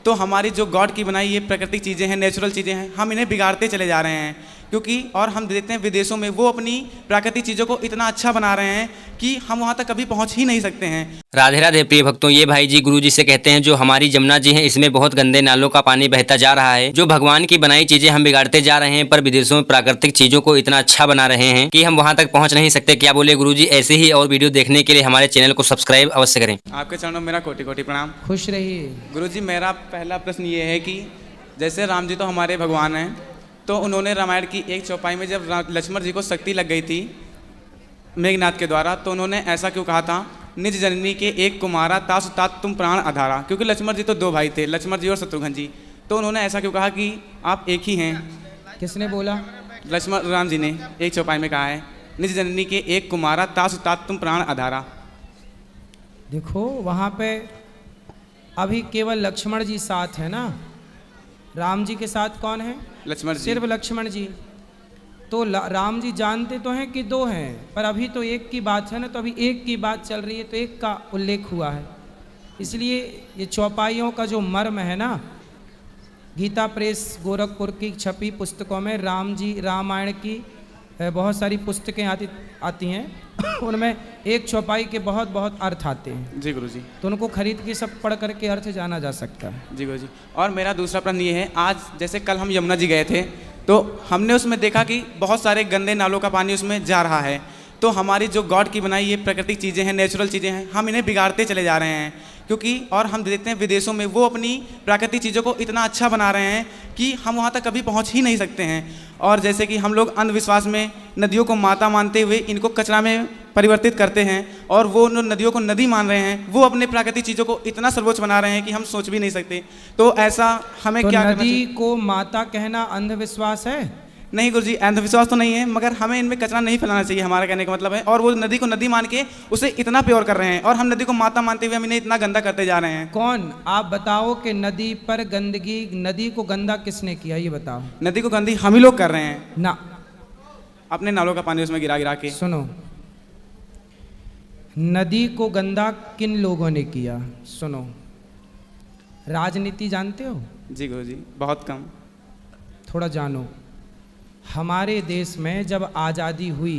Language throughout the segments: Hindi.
तो हमारी जो गॉड की बनाई ये प्राकृतिक चीज़ें हैं, नेचुरल चीज़ें हैं, हम इन्हें बिगाड़ते चले जा रहे हैं। क्योंकि और हम देखते हैं विदेशों में वो अपनी प्राकृतिक चीज़ों को इतना अच्छा बना रहे हैं कि हम वहाँ तक कभी पहुँच ही नहीं सकते हैं। राधे राधे प्रिय भक्तों, ये भाई जी गुरु जी से कहते हैं जो हमारी जमुना जी हैं इसमें बहुत गंदे नालों का पानी बहता जा रहा है। जो भगवान की बनाई चीजें हम बिगाड़ते जा रहे हैं, पर विदेशों में प्राकृतिक चीजों को इतना अच्छा बना रहे हैं कि हम वहां तक पहुंच नहीं सकते। क्या बोले गुरु जी? ऐसे ही और वीडियो देखने के लिए हमारे चैनल को सब्सक्राइब अवश्य करें। आपके चरणों में मेरा कोटि कोटि प्रणाम। खुश रहिए। गुरु जी, मेरा पहला प्रश्न ये है कि जैसे राम जी तो हमारे भगवान हैं, तो उन्होंने रामायण की एक चौपाई में जब लक्ष्मण जी को शक्ति लग गई थी मेघनाथ के द्वारा, तो उन्होंने ऐसा क्यों कहा था, निज जननी के एक कुमारा तासु तात तुम प्राण आधारा। क्योंकि लक्ष्मण जी तो दो भाई थे, लक्ष्मण जी और शत्रुघ्न जी, तो उन्होंने ऐसा क्यों कहा कि आप एक ही हैं? किसने बोला? लक्ष्मण राम जी ने एक चौपाई में कहा है, निज जननी के एक कुमारा तासु तात तुम प्राण आधारा। देखो वहाँ पे अभी केवल लक्ष्मण जी साथ है ना, राम जी के साथ कौन है? लक्ष्मण जी। सिर्फ लक्ष्मण जी। तो राम जी जानते तो हैं कि दो हैं, पर अभी तो एक की बात है ना, तो अभी एक की बात चल रही है, तो एक का उल्लेख हुआ है। इसलिए ये चौपाइयों का जो मर्म है ना, गीता प्रेस गोरखपुर की छपी पुस्तकों में राम जी रामायण की बहुत सारी पुस्तकें आती हैं उनमें एक चौपाई के बहुत बहुत अर्थ आते हैं। जी गुरु जी। तो उनको खरीद के सब पढ़ करके अर्थ जाना जा सकता है। जी गुरु जी। और मेरा दूसरा प्रश्न ये है, आज जैसे कल हम यमुना जी गए थे, तो हमने उसमें देखा कि बहुत सारे गंदे नालों का पानी उसमें जा रहा है। तो हमारी जो गॉड की बनाई ये प्राकृतिक चीज़ें हैं, नेचुरल चीज़ें हैं, हम इन्हें बिगाड़ते चले जा रहे हैं। क्योंकि और हम देखते हैं विदेशों में वो अपनी प्राकृतिक चीज़ों को इतना अच्छा बना रहे हैं कि हम वहाँ तक कभी पहुँच ही नहीं सकते हैं। और जैसे कि हम लोग अंधविश्वास में नदियों को माता मानते हुए इनको कचरा में परिवर्तित करते हैं, और वो नदियों को नदी मान रहे हैं, वो अपने प्राकृतिक चीज़ों को इतना सर्वोच्च बना रहे हैं कि हम सोच भी नहीं सकते। तो ऐसा हमें तो क्या करना नदी चाहिए? को माता कहना अंधविश्वास है? नहीं गुरुजी, अंधविश्वास तो नहीं है, मगर हमें इनमें कचरा नहीं फैलाना चाहिए, हमारा कहने का मतलब है। और वो नदी को नदी मान के उसे इतना प्योर कर रहे हैं, और हम नदी को माता मानते हुए हम इन्हें इतना गंदा करते जा रहे हैं। कौन? आप बताओ कि नदी पर गंदगी, नदी को गंदा किसने किया, ये बताओ। नदी को गंदी हम ही लोग कर रहे हैं ना, अपने नालों का पानी उसमें गिरा गिरा के। सुनो, नदी को गंदा किन लोगों ने किया? सुनो, राजनीति जानते हो? जी गुरुजी, बहुत कम। थोड़ा जानो। हमारे देश में जब आज़ादी हुई,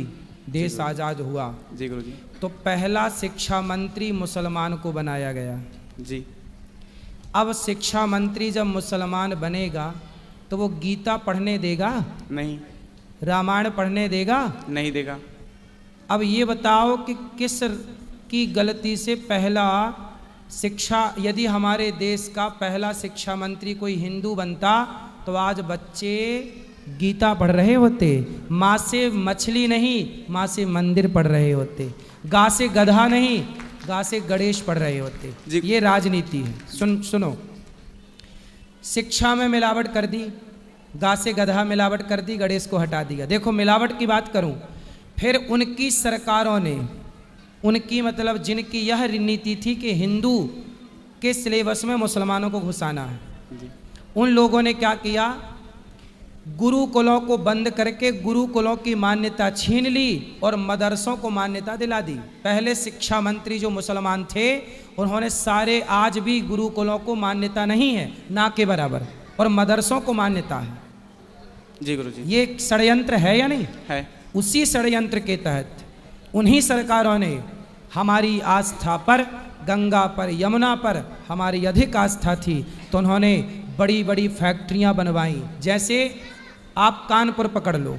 देश आज़ाद हुआ, जी गुरुजी, तो पहला शिक्षा मंत्री मुसलमान को बनाया गया। जी। अब शिक्षा मंत्री जब मुसलमान बनेगा तो वो गीता पढ़ने देगा? नहीं। रामायण पढ़ने देगा? नहीं देगा। अब ये बताओ कि किस की गलती से पहला शिक्षा, यदि हमारे देश का पहला शिक्षा मंत्री कोई हिंदू बनता तो आज बच्चे गीता पढ़ रहे होते, माँ से मछली नहीं माँ से मंदिर पढ़ रहे होते, गा से गधा नहीं गा से गणेश पढ़ रहे होते। ये राजनीति है। सुनो, शिक्षा में मिलावट कर दी, गा से गधा मिलावट कर दी, गणेश को हटा दिया। देखो मिलावट की बात करूं, फिर उनकी सरकारों ने, उनकी मतलब जिनकी यह नीति थी कि हिंदू के सिलेबस में मुसलमानों को घुसाना है, उन लोगों ने क्या किया, गुरुकुलों को बंद करके गुरुकुलों की मान्यता छीन ली और मदरसों को मान्यता दिला दी। पहले शिक्षा मंत्री जो मुसलमान थे उन्होंने सारे, आज भी गुरुकुलों को मान्यता नहीं है, ना के बराबर, और मदरसों को मान्यता है। जी गुरुजी। ये षड्यंत्र है या नहीं है? उसी षड्यंत्र के तहत उन्हीं सरकारों ने हमारी आस्था पर, गंगा पर, यमुना पर हमारी अधिक आस्था थी, तो उन्होंने बड़ी बड़ी फैक्ट्रियां बनवाई। जैसे आप कानपुर पकड़ लो,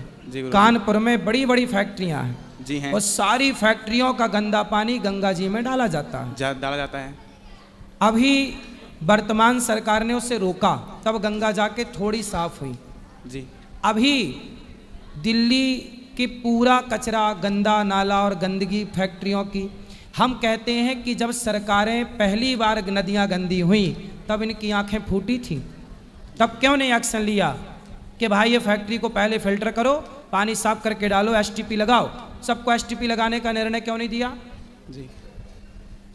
कानपुर में बड़ी बड़ी फैक्ट्रियां हैं। जी हैं। और सारी फैक्ट्रियों का गंदा पानी गंगा जी में डाला जाता है। डाला जाता है। अभी वर्तमान सरकार ने उसे रोका, तब गंगा जाके थोड़ी साफ हुई। जी। अभी दिल्ली की पूरा कचरा, गंदा नाला और गंदगी फैक्ट्रियों की, हम कहते हैं कि जब सरकारें पहली बार नदियां गंदी हुई तब इनकी आंखें फूटी थी, तब क्यों नहीं एक्शन लिया कि भाई ये फैक्ट्री को पहले फिल्टर करो, पानी साफ करके डालो, एसटीपी लगाओ। सबको एसटीपी लगाने का निर्णय क्यों नहीं दिया? जी।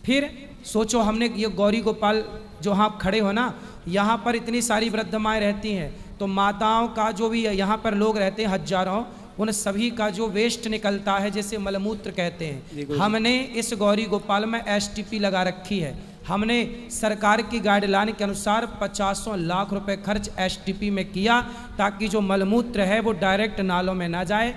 फिर सोचो, हमने ये गौरी गोपाल जो आप खड़े हो ना, यहाँ पर इतनी सारी वृद्ध माएँ रहती हैं, तो माताओं का जो भी यहाँ पर लोग रहते हैं हजारों, उन सभी का जो वेस्ट निकलता है, जैसे मलमूत्र कहते हैं, हमने इस गौरी गोपाल में एसटीपी लगा रखी है। हमने सरकार की गाइडलाइन के अनुसार 50 लाख रुपए खर्च एसटीपी में किया, ताकि जो मलमूत्र है वो डायरेक्ट नालों में ना जाए,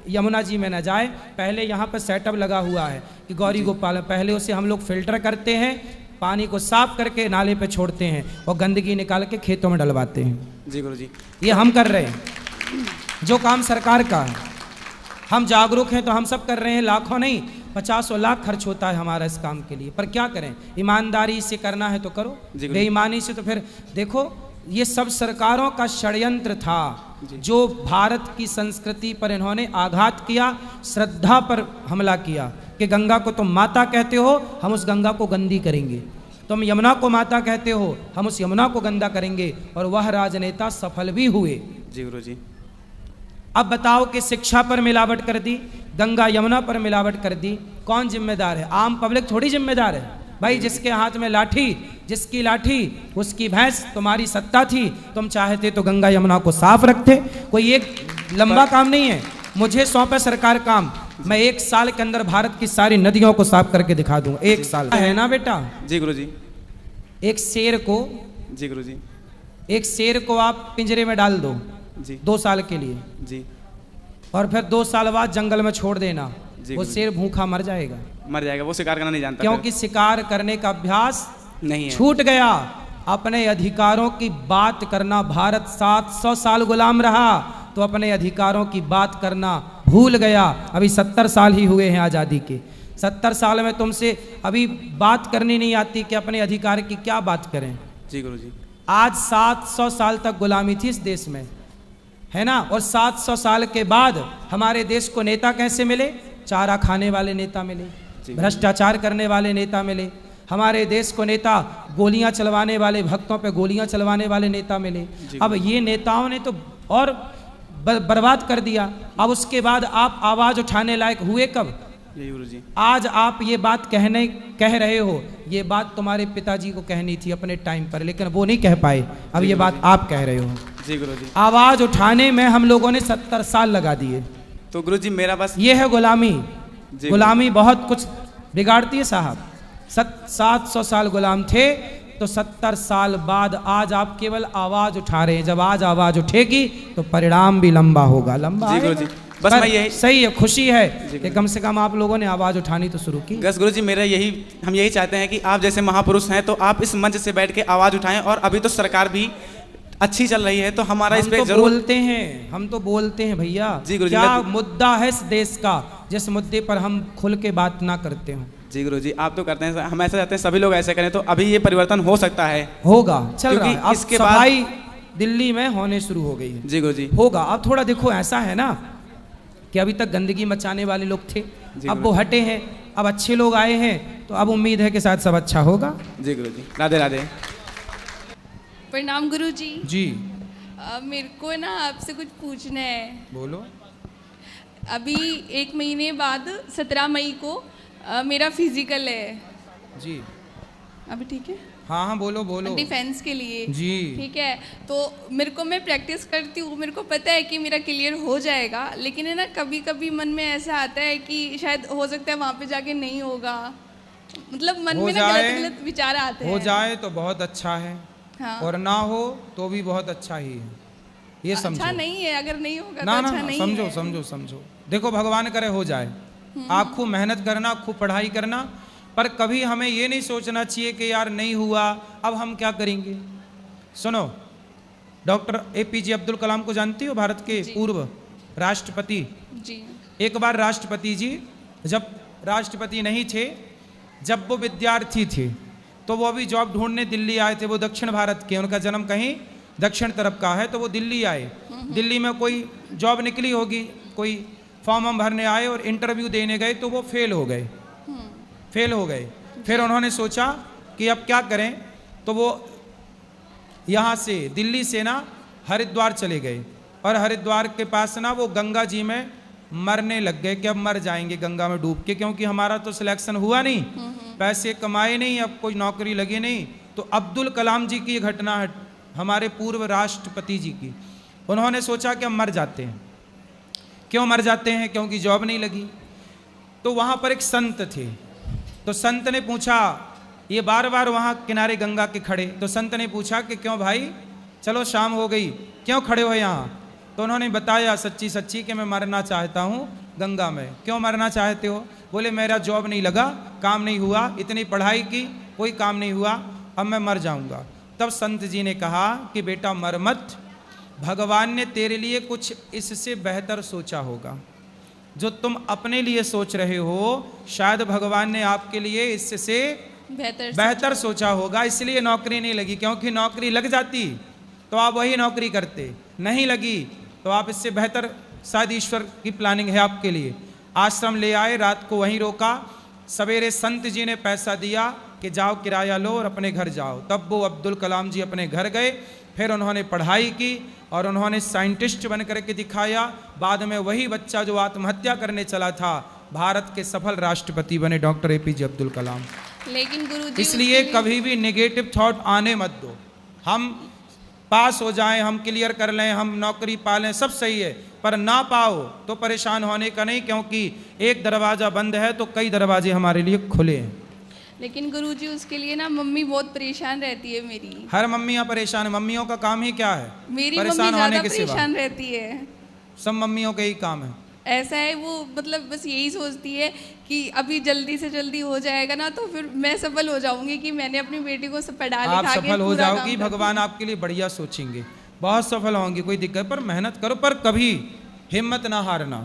यमुना जी में ना जाए। पहले यहाँ पर सेटअप लगा हुआ है कि गौरी गोपाल, पहले उसे हम लोग फिल्टर करते हैं, पानी को साफ करके नाले पे छोड़ते हैं और गंदगी निकाल के खेतों में डलवाते हैं। जी गुरुजी, ये हम कर रहे हैं, जो काम सरकार का है। हम जागरूक हैं तो हम सब कर रहे हैं, लाखों नहीं 50 लाख खर्च होता है हमारा इस काम के लिए। पर क्या करें, ईमानदारी से करना है तो करो, बेईमानी से तो फिर देखो, ये सब सरकारों का षड्यंत्र था, जो भारत की संस्कृति पर इन्होंने आघात किया, श्रद्धा पर हमला किया कि गंगा को तुम माता कहते हो, हम उस गंगा को गंदी करेंगे। तुम यमुना को माता कहते हो, हम उस यमुना को गंदा करेंगे। और वह राजनेता सफल भी हुए। जी गुरुजी। अब बताओ कि शिक्षा पर मिलावट कर दी, गंगा यमुना पर मिलावट कर दी, कौन जिम्मेदार है? आम पब्लिक थोड़ी जिम्मेदार है भाई। जिसके हाथ में लाठी, जिसकी लाठी उसकी भैंस, तुम्हारी सत्ता थी, तुम चाहते तो गंगा यमुना को साफ रखते। कोई एक लंबा काम नहीं है, मुझे सौंपे सरकार काम, मैं 1 साल के अंदर भारत की सारी नदियों को साफ करके दिखा दूंगा। 1 साल है ना बेटा? जी गुरुजी। एक शेर को, जी गुरुजी, एक शेर को आप पिंजरे में डाल दो जी 2 साल के लिए, जी, और फिर 2 साल बाद जंगल में छोड़ देना, जी वो शेर भूखा मर जाएगा। मर जाएगा, वो शिकार करना नहीं जानता। क्योंकि शिकार करने का अभ्यास नहीं है, छूट गया। अपने अधिकारों की बात करना, भारत 700 साल गुलाम रहा तो अपने अधिकारों की बात करना भूल गया। अभी 70 साल ही हुए हैं आज़ादी के, 70 साल में तुमसे अभी बात करनी नहीं आती कि अपने अधिकार की क्या बात करें। जी गुरुजी। आज 700 साल तक गुलामी थी इस देश में, है ना? और 700 साल के बाद हमारे देश को नेता कैसे मिले? चारा खाने वाले नेता मिले, भ्रष्टाचार करने वाले नेता मिले। हमारे देश को नेता गोलियां चलवाने वाले, भक्तों पे गोलियां चलवाने वाले नेता मिले। अब ये नेताओं ने तो और बर्बाद कर दिया। अब उसके बाद आप आवाज उठाने लायक हुए कब? गुरुजी। आज आप ये बात कह रहे हो, ये बात तुम्हारे पिताजी को कहनी थी अपने टाइम पर, लेकिन वो नहीं कह पाए। अब ये बात आप कह रहे हो। जी गुरुजी। आवाज उठाने में हम लोगों ने 70 साल लगा दिए। तो गुरुजी मेरा बस ये है गुलामी। गुलामी बहुत कुछ बिगाड़ती है साहब। 700 साल गुलाम थे तो 70 साल बाद आज आप केवल आवाज उठा रहे हैं। जब आज आवाज उठेगी तो परिणाम भी लंबा होगा, लंबा। जी गुरुजी, बस मैं यही, सही है, खुशी है कि कम से कम आप लोगों ने आवाज उठानी तो शुरू की। बस गुरुजी मेरा यही, हम यही चाहते हैं कि आप जैसे महापुरुष हैं तो आप इस मंच से बैठ के आवाज उठाएं। और अभी तो सरकार भी अच्छी चल रही है तो हमारा इस पे तो जरूर बोलते हैं, हम तो बोलते हैं भैया। जी गुरुजी। क्या मुद्दा है इस देश का जिस मुद्दे पर हम खुल के बात ना करते हो? जी गुरुजी, आप तो करते हैं, हम ऐसा चाहते हैं सभी लोग ऐसे करें तो अभी ये परिवर्तन हो सकता है। होगा, चल रहा है। अब इसके सफाई दिल्ली में होने शुरू हो गई है। जी गुरुजी। होगा। अब थोड़ा देखो, ऐसा है ना कि अभी तक गंदगी मचाने वाले लोग थे, अब वो हटे हैं, अब अच्छे लोग आए हैं, तो अब उम्मीद है कि शायद सब अच्छा होगा। जी गुरुजी। राधे राधे। प्रणाम गुरुजी। जी मेरे को ना आपसे कुछ पूछना है। बोलो। अभी 1 महीने बाद 17 मई को मेरा फिजिकल है। जी अभी ठीक है? हाँ हाँ, बोलो बोलो। डिफेंस के लिए। जी ठीक है, तो मेरे को, मैं प्रैक्टिस करती हूँ, मेरे को पता है कि मेरा क्लियर हो जाएगा, लेकिन है ना कभी कभी मन में ऐसा आता है कि शायद हो सकता है वहाँ पे जाके नहीं होगा। मतलब मन में ना गलत गलत विचार आते हैं। हो जाए तो बहुत अच्छा है, हाँ। और ना हो तो भी बहुत अच्छा ही है। ये समझो। अच्छा नहीं है, अगर नहीं होगा ना तो ना अच्छा नहीं समझो है। समझो समझो। देखो, भगवान करे हो जाए। आप खूब मेहनत करना, खूब पढ़ाई करना, पर कभी हमें ये नहीं सोचना चाहिए कि यार नहीं हुआ, अब हम क्या करेंगे। सुनो, डॉक्टर APJ अब्दुल कलाम को जानती हो? भारत के पूर्व राष्ट्रपति। जी। एक बार राष्ट्रपति जी जब राष्ट्रपति नहीं थे, जब वो विद्यार्थी थे, तो वो अभी जॉब ढूंढने दिल्ली आए थे। वो दक्षिण भारत के, उनका जन्म कहीं दक्षिण तरफ का है, तो वो दिल्ली आए। दिल्ली में कोई जॉब निकली होगी, कोई फॉर्म हम भरने आए और इंटरव्यू देने गए तो वो फेल हो गए। फिर उन्होंने सोचा कि अब क्या करें, तो वो यहाँ से दिल्ली से ना हरिद्वार चले गए, और हरिद्वार के पास ना वो गंगा जी में मरने लग गए कि अब मर जाएंगे गंगा में डूब के, क्योंकि हमारा तो सिलेक्शन हुआ नहीं, पैसे कमाए नहीं, अब कोई नौकरी लगी नहीं। तो अब्दुल कलाम जी की ये घटना है, हमारे पूर्व राष्ट्रपति जी की। उन्होंने सोचा कि हम मर जाते हैं। क्यों मर जाते हैं? क्योंकि जॉब नहीं लगी। तो वहाँ पर एक संत थे, तो संत ने पूछा, ये बार बार वहाँ किनारे गंगा के खड़े। तो संत ने पूछा कि क्यों भाई, चलो शाम हो गई, क्यों खड़े हो यहाँ? तो उन्होंने बताया सच्ची सच्ची कि मैं मरना चाहता हूँ गंगा में। क्यों मरना चाहते हो? बोले मेरा जॉब नहीं लगा, काम नहीं हुआ, इतनी पढ़ाई की, कोई काम नहीं हुआ, अब मैं मर जाऊंगा। तब संत जी ने कहा कि बेटा मर मत, भगवान ने तेरे लिए कुछ इससे बेहतर सोचा होगा। जो तुम अपने लिए सोच रहे हो, शायद भगवान ने आपके लिए इससे बेहतर सोचा होगा, इसलिए नौकरी नहीं लगी। क्योंकि नौकरी लग जाती तो आप वही नौकरी करते, नहीं लगी तो आप इससे बेहतर, शायद ईश्वर की प्लानिंग है आपके लिए। आश्रम ले आए, रात को वहीं रोका, सवेरे संत जी ने पैसा दिया कि जाओ किराया लो और अपने घर जाओ। तब वो अब्दुल कलाम जी अपने घर गए, फिर उन्होंने पढ़ाई की और उन्होंने साइंटिस्ट बन करके दिखाया। बाद में वही बच्चा जो आत्महत्या करने चला था, भारत के सफल राष्ट्रपति बने डॉक्टर APJ अब्दुल कलाम। लेकिन गुरुजी इसलिए कभी भी नेगेटिव थॉट आने मत दो। हम पास हो जाएं, हम क्लियर कर लें, हम नौकरी पा लें, सब सही है, पर ना पाओ तो परेशान होने का नहीं, क्योंकि एक दरवाज़ा बंद है तो कई दरवाजे हमारे लिए खुले हैं। लेकिन गुरुजी उसके लिए ना मम्मी बहुत परेशान रहती है मेरी। हर मम्मियाँ परेशान है, मम्मियों का काम ही क्या है? मेरी मम्मी ज़्यादा परेशान रहती है। सब मम्मियों का ही काम है। ऐसा है, वो मतलब बस यही सोचती है कि अभी जल्दी से जल्दी हो जाएगा ना तो फिर मैं सफल हो जाऊंगी कि मैंने अपनी बेटी को पढ़ा लिखा के आप सफल हो जाओगी, भगवान आपके लिए बढ़िया सोचेंगे, बहुत सफल होंगी, कोई दिक्कत। पर मेहनत करो, पर कभी हिम्मत ना हारना,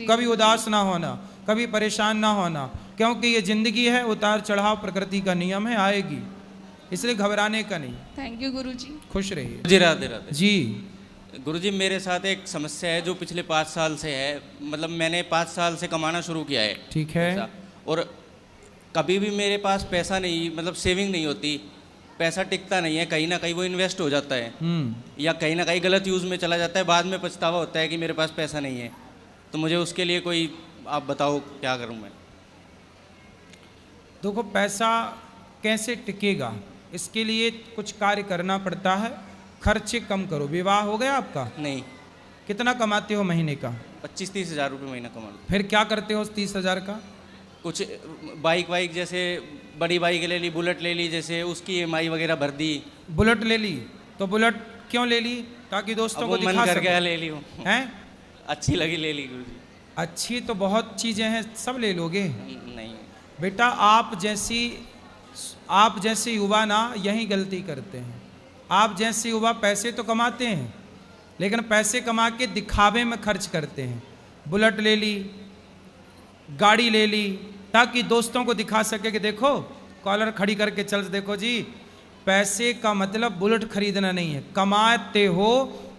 कभी उदास ना होना, कभी परेशान ना होना, क्योंकि ये जिंदगी है, उतार चढ़ाव प्रकृति का नियम है, आएगी, इसलिए घबराने का नहीं। थैंक यू गुरुजी। खुश रहिए जी। राधे राधे जी। गुरुजी, मेरे साथ एक समस्या है जो पिछले 5 साल से है। मतलब मैंने 5 साल से कमाना शुरू किया है, ठीक है, और कभी भी मेरे पास पैसा नहीं, मतलब सेविंग नहीं होती, पैसा टिकता नहीं है, कहीं ना कहीं वो इन्वेस्ट हो जाता है या कहीं ना कहीं गलत यूज़ में चला जाता है। बाद में पछतावा होता है कि मेरे पास पैसा नहीं है। तो मुझे उसके लिए कोई आप बताओ क्या करूं मैं? देखो, पैसा कैसे टिकेगा, इसके लिए कुछ कार्य करना पड़ता है। खर्चे कम करो। विवाह हो गया आपका? नहीं। कितना कमाते हो महीने का? 25-30 हज़ार रुपये महीना कमा लो। फिर क्या करते हो उस 30 हज़ार का? कुछ बाइक वाइक, जैसे बड़ी बाइक ले ली, बुलेट ले ली, जैसे उसकी EMI वगैरह भर दी। बुलेट ले ली, तो बुलेट क्यों ले ली? ताकि दोस्तों को दिखा मन कर सको। गया ले ली हूँ, हैं? अच्छी लगी ले ली गुरुजी। अच्छी तो बहुत चीज़ें हैं, सब ले लोगे? नहीं। बेटा, आप जैसे युवा ना यही गलती करते हैं। आप जैसे युवा पैसे तो कमाते हैं, लेकिन पैसे कमा के दिखावे में खर्च करते हैं। बुलेट ले ली, गाड़ी ले ली, ताकि दोस्तों को दिखा सके कि देखो, कॉलर खड़ी करके चल, देखो जी। पैसे का मतलब बुलेट खरीदना नहीं है। कमाते हो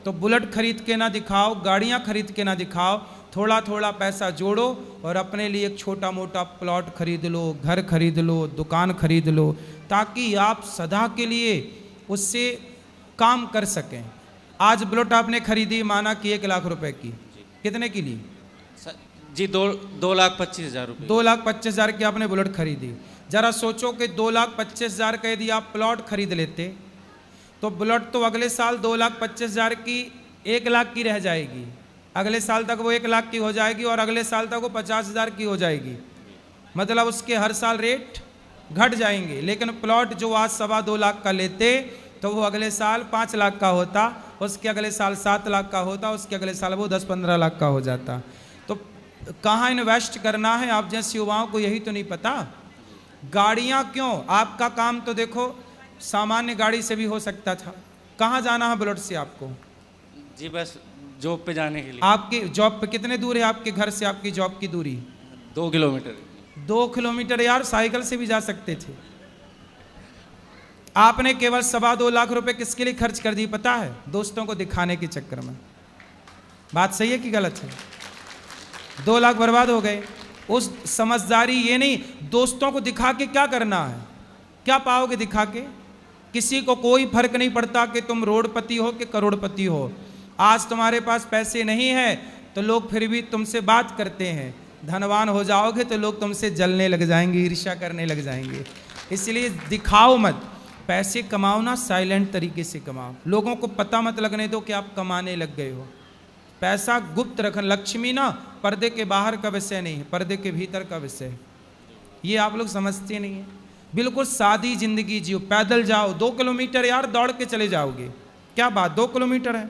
तो बुलेट खरीद के ना दिखाओ, गाड़ियाँ खरीद के ना दिखाओ, थोड़ा थोड़ा पैसा जोड़ो और अपने लिए एक छोटा मोटा प्लॉट खरीद लो, घर खरीद लो, दुकान खरीद लो, ताकि आप सदा के लिए उससे काम कर सकें। आज बुलेट आपने खरीदी, माना कि 1 लाख रुपए की, कितने की ली जी? 2,25,000 रुपये। 2,25,000 की आपने बुलेट खरीदी। जरा सोचो कि 2,25,000 का यदि आप प्लॉट खरीद लेते तो बुलेट तो अगले साल 2,25,000 की 1 लाख की रह जाएगी, अगले साल तक वो 1 लाख की हो जाएगी और अगले साल तक वो 50,000 की हो जाएगी। मतलब उसके हर साल रेट घट जाएंगे। लेकिन प्लॉट जो आज 2.25 लाख का लेते तो वो अगले साल 5 लाख का होता, उसके अगले साल 7 लाख का होता, उसके अगले साल वो 10-15 लाख का हो जाता। तो कहाँ इन्वेस्ट करना है, आप जैसे युवाओं को यही तो नहीं पता। गाड़ियाँ क्यों? आपका काम तो देखो सामान्य गाड़ी से भी हो सकता था। कहाँ जाना है बुलेट से आपको? जी बस जॉब पे जाने के लिए। आपकी जॉब पे कितने दूर है आपके घर से आपकी जॉब की दूरी? 2 किलोमीटर। 2 किलोमीटर यार, साइकिल से भी जा सकते थे। आपने केवल 2.25 लाख रुपए किसके लिए खर्च कर दी पता है? दोस्तों को दिखाने के चक्कर में। बात सही है कि गलत है? 2 लाख बर्बाद हो गए। उस समझदारी ये नहीं, दोस्तों को दिखा के क्या करना है? क्या पाओगे दिखा के? किसी को कोई फर्क नहीं पड़ता कि तुम रोडपति हो कि करोड़पति हो। आज तुम्हारे पास पैसे नहीं है तो लोग फिर भी तुमसे बात करते हैं, धनवान हो जाओगे तो लोग तुमसे जलने लग जाएंगे, ईर्ष्या करने लग जाएंगे। इसलिए दिखाओ मत, पैसे कमाओ ना, साइलेंट तरीके से कमाओ। लोगों को पता मत लगने दो कि आप कमाने लग गए हो। पैसा गुप्त रखना। लक्ष्मी ना पर्दे के बाहर का विषय नहीं है, पर्दे के भीतर का विषय है। ये आप लोग समझते नहीं हैं। बिल्कुल सादी जिंदगी जियो, पैदल जाओ 2 किलोमीटर यार दौड़ के चले जाओगे, क्या बात 2 किलोमीटर है,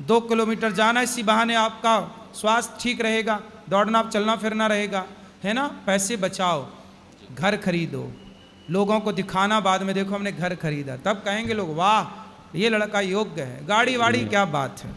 2 किलोमीटर जाना, इसी बहाने आपका स्वास्थ्य ठीक रहेगा, दौड़ना चलना फिरना रहेगा, है ना। पैसे बचाओ, घर खरीदो, लोगों को दिखाना बाद में देखो हमने घर खरीदा, तब कहेंगे लोग वाह ये लड़का योग्य है, गाड़ी वाड़ी क्या बात है।